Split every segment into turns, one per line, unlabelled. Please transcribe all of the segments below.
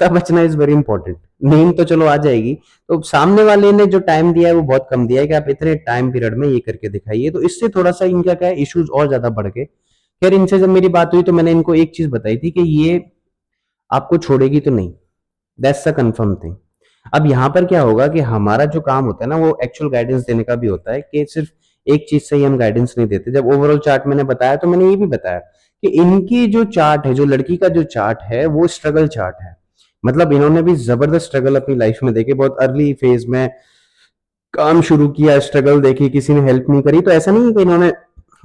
का बचना is very important. नींद तो चलो आ जाएगी, तो सामने वाले ने जो टाइम दिया है वो बहुत कम दिया है कि आप इतने टाइम पीरियड में ये करके दिखाइए, तो इससे थोड़ा सा इनका क्या है, इश्यूज और ज्यादा बढ़ गए। खैर इनसे जब मेरी बात हुई तो मैंने इनको एक चीज बताई थी कि ये आपको छोड़ेगी तो नहीं, दैट्स अ कंफर्म थिंग। अब यहाँ पर क्या होगा कि हमारा जो काम होता है ना वो एक्चुअल गाइडेंस देने का भी होता है, कि सिर्फ एक चीज से ही हम गाइडेंस नहीं देते। जब ओवरऑल चार्ट मैंने बताया तो मैंने ये भी बताया कि इनकी जो चार्ट है, जो लड़की का जो चार्ट है वो स्ट्रगल चार्ट है। मतलब इन्होंने भी जबरदस्त स्ट्रगल अपनी लाइफ में देखे, बहुत अर्ली फेज में काम शुरू किया, स्ट्रगल देखी, किसी ने हेल्प नहीं करी। तो ऐसा नहीं है कि इन्होंने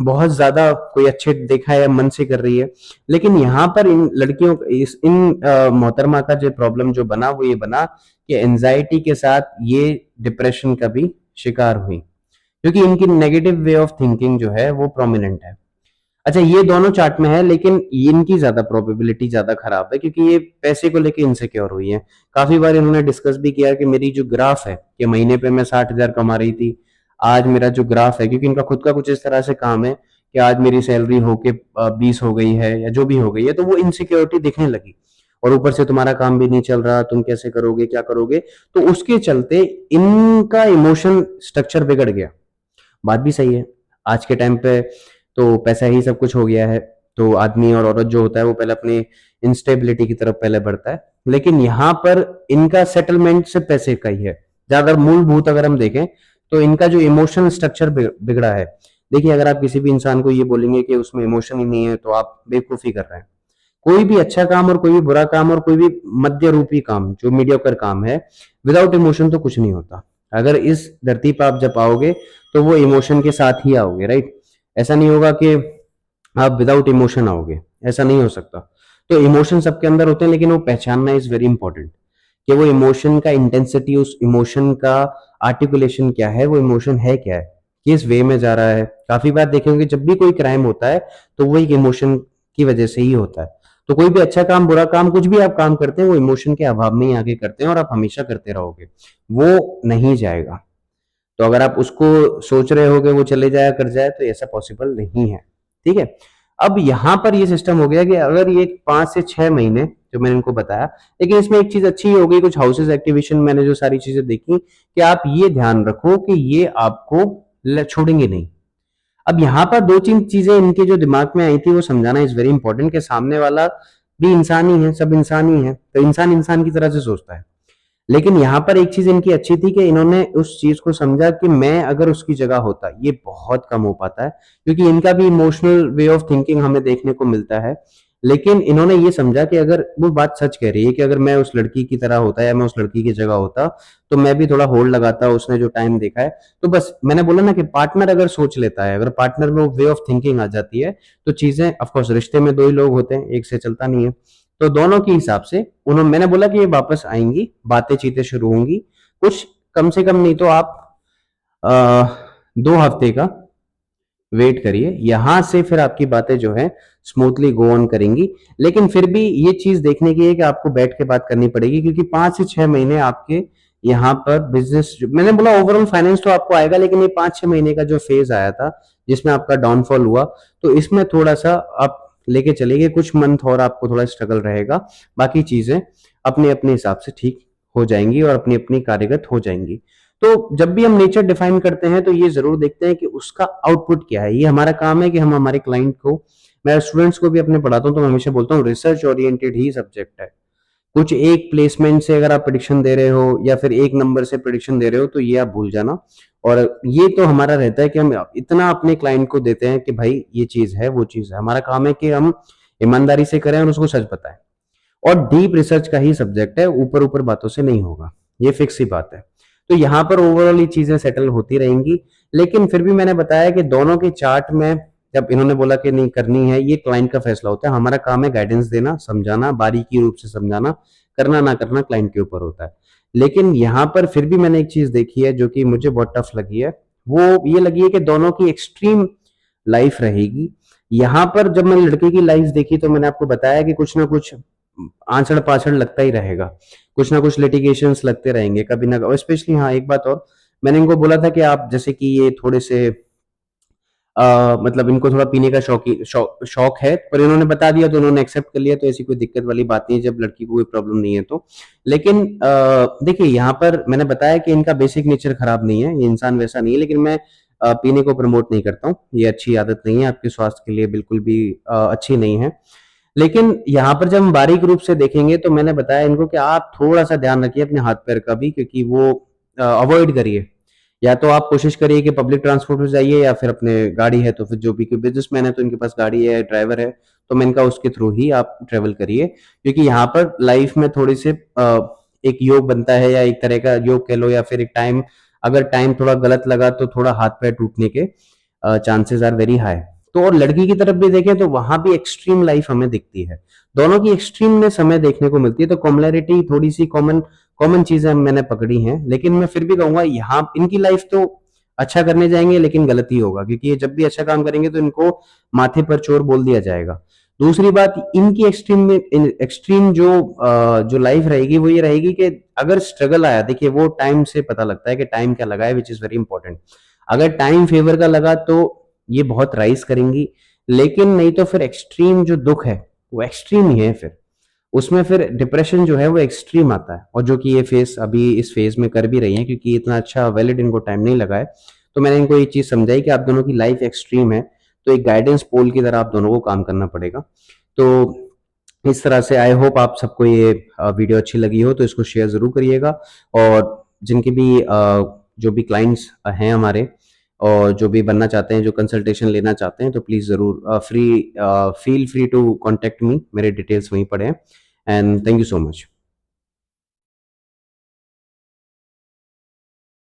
बहुत ज्यादा कोई अच्छे देखा है, मन से कर रही है। लेकिन यहाँ पर इन लड़कियों इन मोहतरमा का जो प्रॉब्लम जो बना वो ये बना कि एंजाइटी के साथ ये डिप्रेशन का भी शिकार हुई, क्योंकि इनकी नेगेटिव वे ऑफ थिंकिंग जो है वो प्रोमिनेंट है। अच्छा ये दोनों चार्ट में है, लेकिन इनकी ज्यादा प्रोबेबिलिटी ज्यादा खराब है, क्योंकि ये पैसे को लेके इनसिक्योर हुई है। काफी बार इन्होंने डिस्कस भी किया कि मेरी जो ग्राफ है कि महीने पे मैं 60,000 कमा रही थी, आज मेरा जो ग्राफ है, क्योंकि इनका खुद का कुछ इस तरह से काम है कि आज मेरी सैलरी होके 20 हो गई है या जो भी हो गई है, तो वो इनसिक्योरिटी दिखने लगी। और ऊपर से तुम्हारा काम भी नहीं चल रहा, तुम कैसे करोगे, क्या करोगे। तो उसके चलते इनका इमोशन स्ट्रक्चर बिगड़ गया। बात भी सही है, आज के टाइम पे तो पैसा ही सब कुछ हो गया है। तो आदमी और औरत जो होता है वो पहले अपनी इंस्टेबिलिटी की तरफ पहले बढ़ता है। लेकिन यहाँ पर इनका सेटलमेंट से पैसे का ही है ज्यादा। मूलभूत अगर हम देखें तो इनका जो इमोशनल स्ट्रक्चर बिगड़ा है। देखिए अगर आप किसी भी इंसान को ये बोलेंगे कि उसमें इमोशन ही नहीं है तो आप बेवकूफी कर रहे हैं। कोई भी अच्छा काम और कोई भी बुरा काम और कोई भी मध्य रूपी काम जो मीडियोकर काम है, विदाउट इमोशन तो कुछ नहीं होता। अगर इस धरती पर आप जब आओगे तो वो इमोशन के साथ ही आओगे, राइट। ऐसा नहीं होगा कि आप विदाउट इमोशन आओगे, ऐसा नहीं हो सकता। तो इमोशन सबके अंदर होते हैं, लेकिन वो पहचानना इज वेरी इंपॉर्टेंट कि वो इमोशन का इंटेंसिटी, उस इमोशन का आर्टिकुलेशन क्या है, वो इमोशन है क्या है, किस वे में जा रहा है। काफी बार देखेंगे जब भी कोई क्राइम होता है तो वो एक इमोशन की वजह से ही होता है। तो कोई भी अच्छा काम, बुरा काम, कुछ भी आप काम करते हैं वो इमोशन के अभाव में ही आगे करते हैं, और आप हमेशा करते रहोगे, वो नहीं जाएगा। तो अगर आप उसको सोच रहे हो कि वो चले जाया कर जाए तो ऐसा पॉसिबल नहीं है, ठीक है। अब यहाँ पर ये सिस्टम हो गया कि अगर ये 5 से 6 महीने जो मैंने इनको बताया, लेकिन इसमें एक चीज अच्छी हो गई, कुछ हाउसेज एक्टिवेशन मैंने जो सारी चीजें देखी कि आप ये ध्यान रखो कि ये आपको छोड़ेंगे नहीं। अब यहाँ पर दो तीन चीजें इनके जो दिमाग में आई थी वो समझाना इज वेरी इंपॉर्टेंट, कि सामने वाला भी इंसान ही है, सब इंसान ही है, तो इंसान इंसान की तरह से सोचता है। लेकिन यहाँ पर एक चीज इनकी अच्छी थी कि इन्होंने उस चीज को समझा कि मैं अगर उसकी जगह होता, ये बहुत कम हो पाता है क्योंकि इनका भी इमोशनल वे ऑफ थिंकिंग हमें देखने को मिलता है। लेकिन इन्होंने ये समझा कि अगर वो बात सच कह रही है कि अगर मैं उस लड़की की तरह होता या मैं उस लड़की की जगह होता तो मैं भी थोड़ा होल्ड लगाता, उसने जो टाइम देखा है। तो बस मैंने बोला ना कि पार्टनर अगर सोच लेता है, अगर पार्टनर में वो वे ऑफ थिंकिंग आ जाती है तो चीजें, ऑफकोर्स रिश्ते में दो ही लोग होते हैं, एक से चलता नहीं है। तो दोनों के हिसाब से उन्होंने, मैंने बोला कि ये वापस आएंगी, बातें चीतें शुरू होंगी। कुछ कम से कम नहीं तो आप 2 हफ्ते का वेट करिए, यहां से फिर आपकी बातें जो है स्मूथली गो ऑन करेंगी। लेकिन फिर भी ये चीज देखने की है कि आपको बैठ के बात करनी पड़ेगी, क्योंकि 5 से 6 महीने आपके यहाँ पर बिजनेस, मैंने बोला ओवरऑल फाइनेंस तो आपको आएगा, लेकिन ये 5 6 महीने का जो फेज आया था जिसमें आपका डाउनफॉल हुआ, तो इसमें थोड़ा सा आप लेके चलेंगे, कुछ मंथ और आपको थोड़ा स्ट्रगल रहेगा। बाकी चीजें अपने अपने हिसाब से ठीक हो जाएंगी और अपनी अपनी कार्यगत हो जाएंगी। तो जब भी हम नेचर डिफाइन करते हैं तो ये जरूर देखते हैं कि उसका आउटपुट क्या है। ये हमारा काम है कि हम हमारे क्लाइंट को, मैं स्टूडेंट्स को भी अपने पढ़ाता हूँ तो मैं हमेशा बोलता हूँ रिसर्च ओरिएंटेड ही सब्जेक्ट है। कुछ एक प्लेसमेंट से अगर आप प्रिडिक्शन दे रहे हो या फिर एक नंबर से प्रिडिक्शन दे रहे हो तो ये आप भूल जाना। और ये तो हमारा रहता है कि हम इतना अपने क्लाइंट को देते हैं कि भाई ये चीज है, वो चीज है। हमारा काम है कि हम ईमानदारी से करें और उसको सच बताएं। और डीप रिसर्च का ही सब्जेक्ट है, ऊपर ऊपर बातों से नहीं होगा, ये फिक्स ही बात है। तो यहाँ पर ओवरऑल ये चीजें सेटल होती रहेंगी। लेकिन फिर भी मैंने बताया कि दोनों के चार्ट में जब इन्होंने बोला कि नहीं करनी है, ये क्लाइंट का फैसला होता है। हमारा काम है गाइडेंस देना, समझाना, बारीकी रूप से समझाना, करना ना करना क्लाइंट के ऊपर होता है। लेकिन यहाँ पर फिर भी मैंने एक चीज देखी है जो कि मुझे बहुत टफ लगी है, वो ये लगी है कि दोनों की एक्सट्रीम लाइफ रहेगी। यहाँ पर जब मैंने लड़के की लाइफ देखी तो मैंने आपको बताया कि कुछ ना कुछ आंचड़ पाछड़ लगता ही रहेगा, कुछ ना कुछ लिटिगेशंस लगते रहेंगे कभी ना। और स्पेशली हाँ एक बात और, मैंने इनको बोला था कि आप जैसे कि ये थोड़े से मतलब इनको थोड़ा पीने का शौक है, पर इन्होंने बता दिया तो उन्होंने एक्सेप्ट कर लिया, तो ऐसी कोई दिक्कत वाली बात नहीं है जब लड़की को कोई प्रॉब्लम नहीं है तो। लेकिन देखिए यहाँ पर मैंने बताया कि इनका बेसिक नेचर खराब नहीं है, ये इंसान वैसा नहीं है, लेकिन मैं पीने को प्रमोट नहीं करता हूँ, ये अच्छी आदत नहीं है, आपके स्वास्थ्य के लिए बिल्कुल भी अच्छी नहीं है। लेकिन यहाँ पर जब हम बारीक रूप से देखेंगे तो मैंने बताया इनको कि आप थोड़ा सा ध्यान रखिए अपने हाथ पैर का भी, क्योंकि वो अवॉइड करिए। या तो आप कोशिश करिए कि पब्लिक ट्रांसपोर्ट में जाइए, या फिर अपने गाड़ी है तो फिर जो भी बिजनेसमैन है तो इनके पास गाड़ी है, ड्राइवर है, तो मैं इनका उसके थ्रू ही आप ट्रेवल करिए, क्योंकि यहाँ पर लाइफ में थोड़ी से एक योग बनता है, या एक तरह का योग कह लो, या फिर एक टाइम, अगर टाइम थोड़ा गलत लगा तो थोड़ा हाथ पैर टूटने के चांसेस आर वेरी हाई। तो और लड़की की तरफ भी देखें तो वहां भी एक्सट्रीम लाइफ हमें दिखती है, दोनों की एक्सट्रीमनेस हमें देखने को मिलती है, तो कॉमनैलिटी थोड़ी सी कॉमन कॉमन चीजें मैंने पकड़ी हैं। लेकिन मैं फिर भी कहूंगा यहाँ इनकी लाइफ तो अच्छा करने जाएंगे लेकिन गलत ही होगा, क्योंकि ये जब भी अच्छा काम करेंगे तो इनको माथे पर चोर बोल दिया जाएगा। दूसरी बात, इनकी एक्सट्रीम जो लाइफ रहेगी वो ये रहेगी कि अगर स्ट्रगल आया, देखिए वो टाइम से पता लगता है कि टाइम क्या लगा है, विच इज वेरी इंपॉर्टेंट। अगर टाइम फेवर का लगा तो ये बहुत राइज करेंगी, लेकिन नहीं तो फिर एक्सट्रीम जो दुख है वो एक्सट्रीम ही है, फिर उसमें फिर डिप्रेशन जो है वो एक्सट्रीम आता है, और जो कि ये फेस अभी इस फेज में कर भी रही हैं, क्योंकि इतना अच्छा वैलिड इनको टाइम नहीं लगा है। तो मैंने इनको ये चीज समझाई कि आप दोनों की लाइफ एक्सट्रीम है, तो एक गाइडेंस पोल की तरह आप दोनों को काम करना पड़ेगा। तो इस तरह से आई होप आप सबको ये वीडियो अच्छी लगी हो, तो इसको शेयर जरूर करिएगा। और जिनके भी जो भी क्लाइंट्स हैं हमारे, और जो भी बनना चाहते हैं, जो कंसल्टेशन लेना चाहते हैं, तो प्लीज़ ज़रूर feel free to contact me, मेरे डिटेल्स वहीं पड़े हैं। And thank you so much.